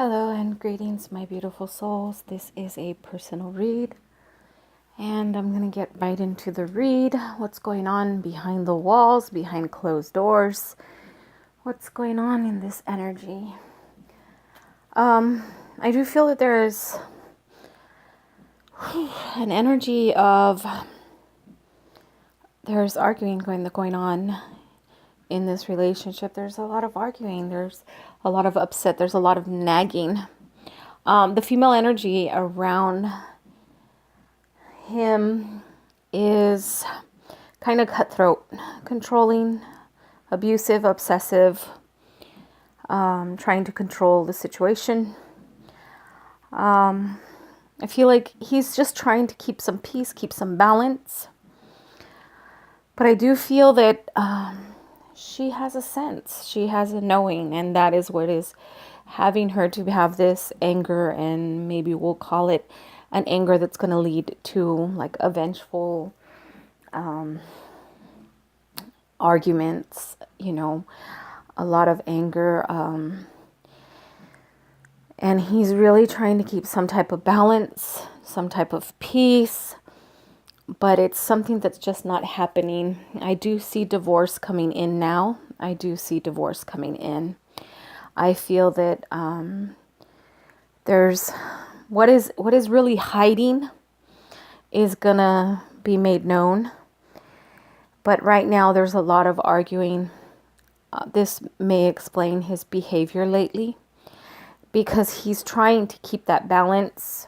Hello and greetings, my beautiful souls. This is a personal read, and I'm going to get right into the read. What's going on behind the walls, behind closed doors? What's going on in this energy? I do feel that there is an energy of there's arguing going on in this relationship. There's a lot of arguing. There's a lot of upset. There's a lot of nagging. The female energy around him is kind of cutthroat, controlling, abusive, obsessive, trying to control the situation. I feel like he's just trying to keep some peace, keep some balance. But I do feel that she has a sense, she has a knowing, and that is what is having her to have this anger, and maybe we'll call it an anger that's going to lead to like a vengeful arguments, a lot of anger. And he's really trying to keep some type of balance, some type of peace, but it's something that's just not happening. I do see divorce coming in now. I do see divorce coming in. I feel that there's what is really hiding is gonna be made known. But right now there's a lot of arguing. This may explain his behavior lately, because he's trying to keep that balance.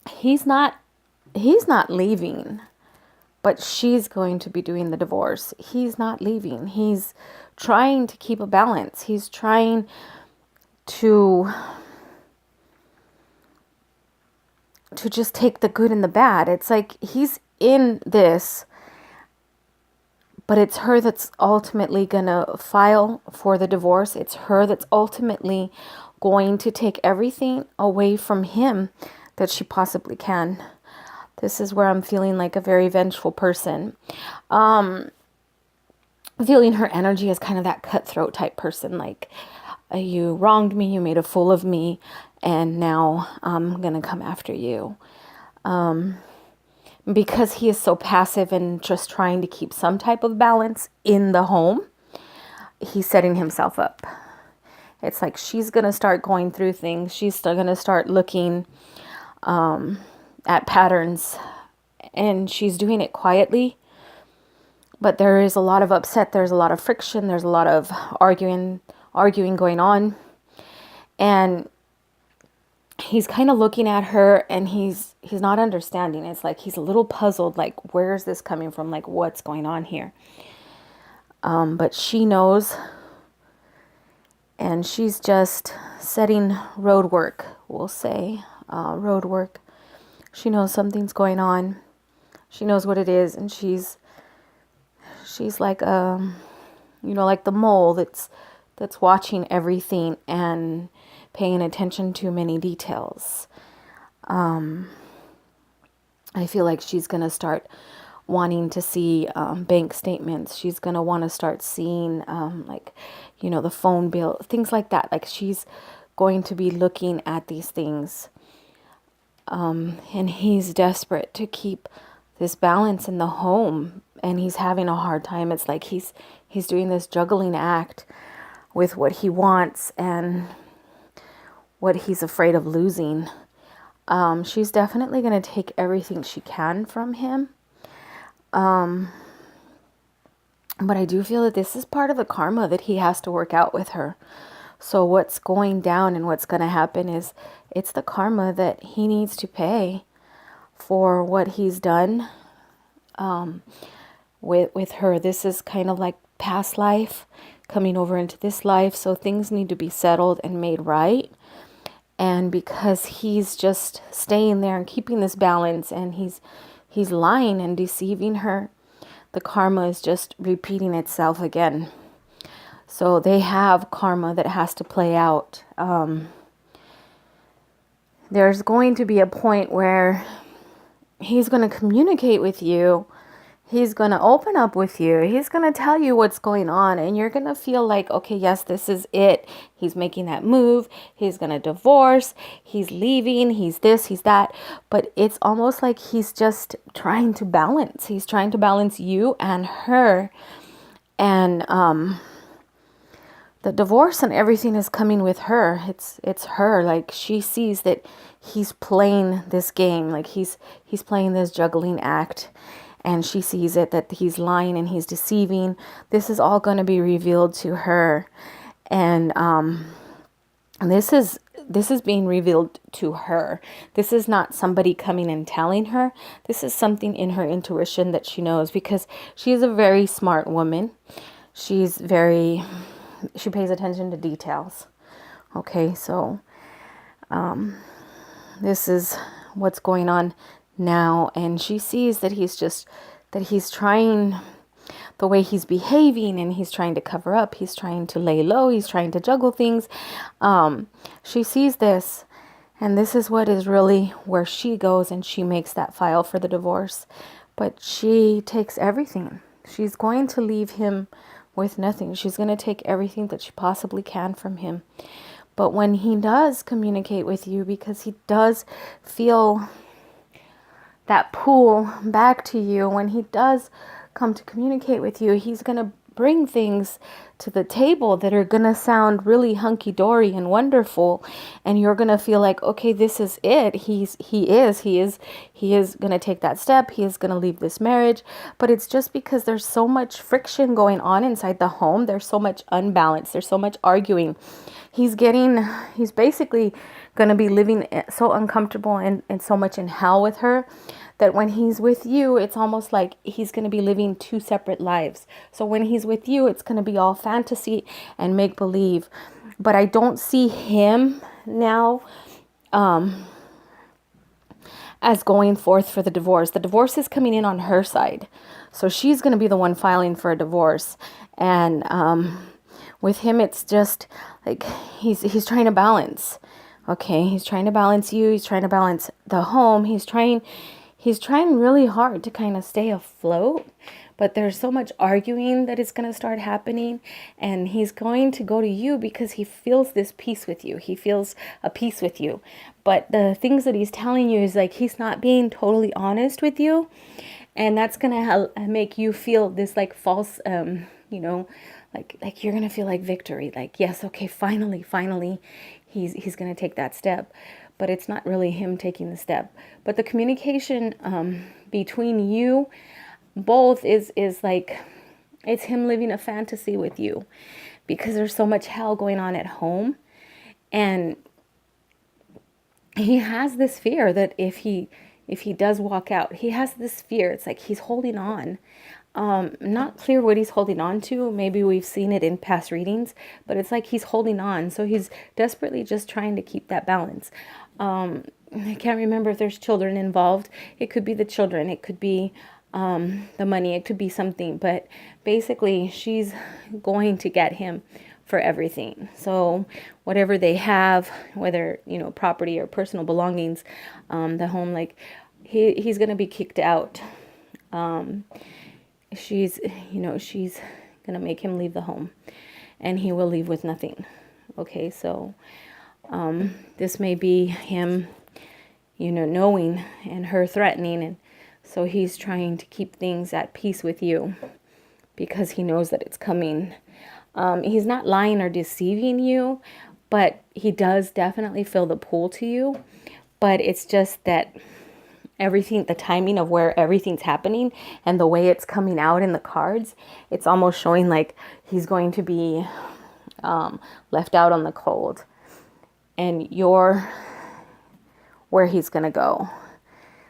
He's not leaving, but she's going to be doing the divorce. He's not leaving. He's trying to keep a balance. He's trying to just take the good and the bad. It's like he's in this, but it's her that's ultimately going to file for the divorce. It's her that's ultimately going to take everything away from him that she possibly can. This is where I'm feeling like a very vengeful person. Feeling her energy as kind of that cutthroat type person. Like, you wronged me, you made a fool of me, and now I'm going to come after you. Because he is so passive and just trying to keep some type of balance in the home, he's setting himself up. It's like she's going to start going through things. She's still going to start looking at patterns, and she's doing it quietly. But there is a lot of upset. There's a lot of friction. There's a lot of arguing going on. And he's kind of looking at her, and he's not understanding. It's like he's a little puzzled, like, where is this coming from? Like, what's going on here? But she knows, and she's just setting road work, we'll say. Road work. She knows something's going on. She knows what it is, and she's like like the mole that's watching everything and paying attention to many details. I feel like she's going to start wanting to see bank statements. She's going to want to start seeing the phone bill, things like that. Like, she's going to be looking at these things. And he's desperate to keep this balance in the home, and he's having a hard time. It's like he's doing this juggling act with what he wants and what he's afraid of losing. She's definitely going to take everything she can from him. But I do feel that this is part of the karma that he has to work out with her. So what's going down and what's going to happen is it's the karma that he needs to pay for what he's done with her. This is kind of like past life coming over into this life. So things need to be settled and made right. And because he's just staying there and keeping this balance, and he's lying and deceiving her, the karma is just repeating itself again. So they have karma that has to play out. There's going to be a point where he's going to communicate with you He's going to open up with you. He's going to tell you what's going on, and you're going to feel like, okay, yes, this is it. He's making that move. He's going to divorce. He's leaving. He's this, he's that. But it's almost like he's just trying to balance. He's trying to balance you and her. And the divorce and everything is coming with her. It's her. Like, she sees that he's playing this game. Like, he's playing this juggling act. And she sees it, that he's lying and he's deceiving. This is all going to be revealed to her. And this is being revealed to her. This is not somebody coming and telling her. This is something in her intuition that she knows, because she's a very smart woman. She pays attention to details. Okay, so this is what's going on now, and she sees that he's trying, the way he's behaving, and he's trying to cover up, he's trying to lay low, he's trying to juggle things. She sees this, and this is what is really where she goes, and she makes that file for the divorce. But she takes everything. She's going to leave him with nothing. She's going to take everything that she possibly can from him. But when he does communicate with you, because he does feel that pull back to you, when he does come to communicate with you, he's going to bring things to the table that are going to sound really hunky-dory and wonderful, and you're going to feel like, okay, this is it. He is going to take that step. He is going to leave this marriage. But it's just because there's so much friction going on inside the home. There's so much unbalance. There's so much arguing. He's basically going to be living so uncomfortable and so much in hell with her, that when he's with you, it's almost like he's going to be living two separate lives. So when he's with you, it's going to be all fantasy and make believe. But I don't see him now as going forth for the divorce. The divorce is coming in on her side. So she's going to be the one filing for a divorce. And with him, it's just like he's trying to balance. Okay, he's trying to balance you. He's trying to balance the home. He's trying really hard to kind of stay afloat. But there's so much arguing that is going to start happening. And he's going to go to you because he feels this peace with you. He feels a peace with you. But the things that he's telling you is like he's not being totally honest with you. And that's going to make you feel this like false, like you're going to feel like victory. Like, yes, okay, finally, he's going to take that step. But it's not really him taking the step. But the communication between you both is like, it's him living a fantasy with you, because there's so much hell going on at home. And he has this fear that if he does walk out, he has this fear. It's like he's holding on. Not clear what he's holding on to. Maybe we've seen it in past readings, but it's like he's holding on. So he's desperately just trying to keep that balance. I can't remember if there's children involved. It could be the children. It could be the money. It could be something. But basically, she's going to get him for everything. So whatever they have, whether, property or personal belongings, the home, like he's going to be kicked out. She's going to make him leave the home, and he will leave with nothing. Okay, so this may be him, knowing and her threatening. And so he's trying to keep things at peace with you because he knows that it's coming. He's not lying or deceiving you, but he does definitely feel the pull to you. But it's just that everything, the timing of where everything's happening and the way it's coming out in the cards, it's almost showing like he's going to be left out on the cold, and you're where he's going to go.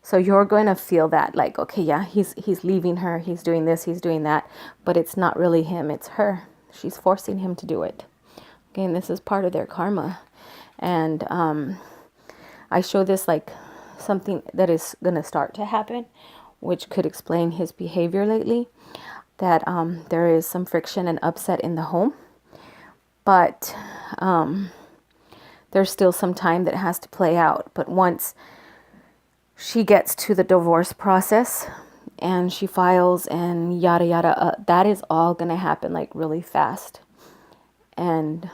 So you're going to feel that like, okay, yeah, he's leaving her, he's doing this, he's doing that, but it's not really him, it's her. She's forcing him to do it. Again, this is part of their karma. And I show this like something that is going to start to happen, which could explain his behavior lately, that there is some friction and upset in the home, but there's still some time that has to play out. But once she gets to the divorce process, and she files and yada yada. That is all going to happen like really fast. And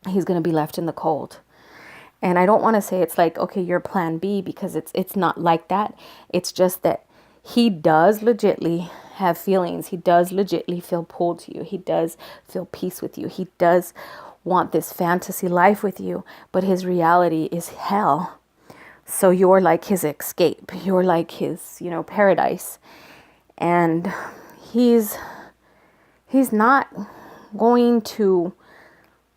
he's going to be left in the cold. And I don't want to say it's like, okay, your plan B, because it's not like that. It's just that he does legitly have feelings. He does legitly feel pulled to you. He does feel peace with you. He does want this fantasy life with you, but his reality is hell. So you're like his escape. You're like his, paradise. And he's not going to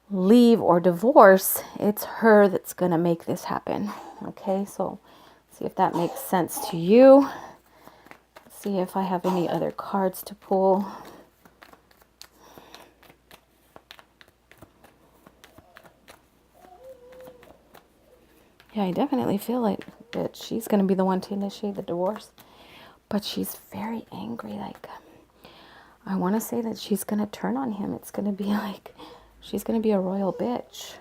leave or divorce. It's her that's going to make this happen. Okay, so see if that makes sense to you. See if I have any other cards to pull. Yeah, I definitely feel like that she's going to be the one to initiate the divorce. But she's very angry. Like, I want to say that she's going to turn on him. It's going to be like, she's going to be a royal bitch.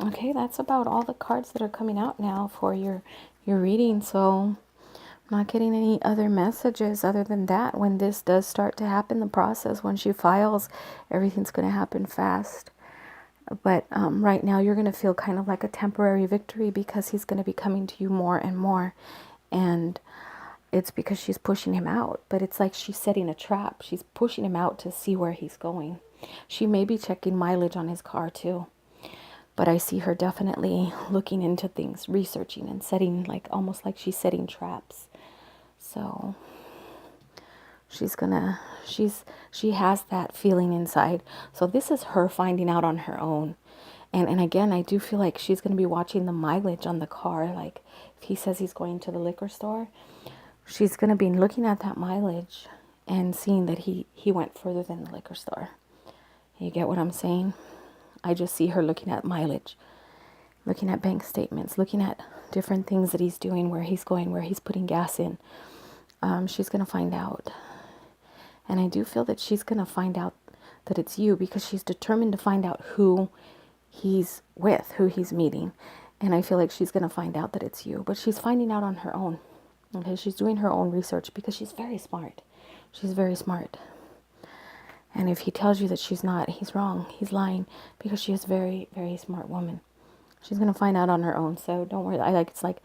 Okay, that's about all the cards that are coming out now for your reading. So I'm not getting any other messages other than that. When this does start to happen, the process, when she files, everything's going to happen fast. But right now you're going to feel kind of like a temporary victory because he's going to be coming to you more and more. And it's because she's pushing him out. But it's like she's setting a trap. She's pushing him out to see where he's going. She may be checking mileage on his car too. But I see her definitely looking into things, researching and setting, like almost like she's setting traps. So she has that feeling inside. So this is her finding out on her own. And again, I do feel like she's going to be watching the mileage on the car. Like if he says he's going to the liquor store, she's going to be looking at that mileage and seeing that he went further than the liquor store. You get what I'm saying? I just see her looking at mileage, looking at bank statements, looking at different things that he's doing, where he's going, where he's putting gas in. She's going to find out. And I do feel that she's going to find out that it's you, because she's determined to find out who he's with, who he's meeting. And I feel like she's going to find out that it's you. But she's finding out on her own. Okay, she's doing her own research because she's very smart. She's very smart. And if he tells you that she's not, he's wrong. He's lying, because she is a very, very smart woman. She's going to find out on her own. So don't worry. It's like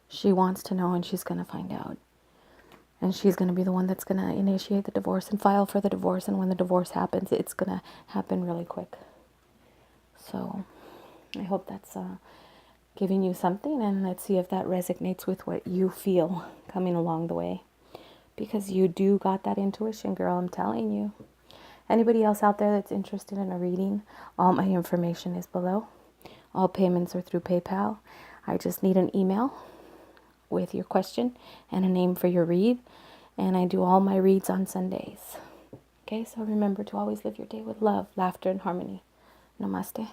she wants to know, and she's going to find out. And she's going to be the one that's going to initiate the divorce and file for the divorce. And when the divorce happens, it's going to happen really quick. So I hope that's giving you something. And let's see if that resonates with what you feel coming along the way. Because you do got that intuition, girl, I'm telling you. Anybody else out there that's interested in a reading, all my information is below. All payments are through PayPal. I just need an email with your question and a name for your read. And I do all my reads on Sundays. Okay, so remember to always live your day with love, laughter, and harmony. Namaste.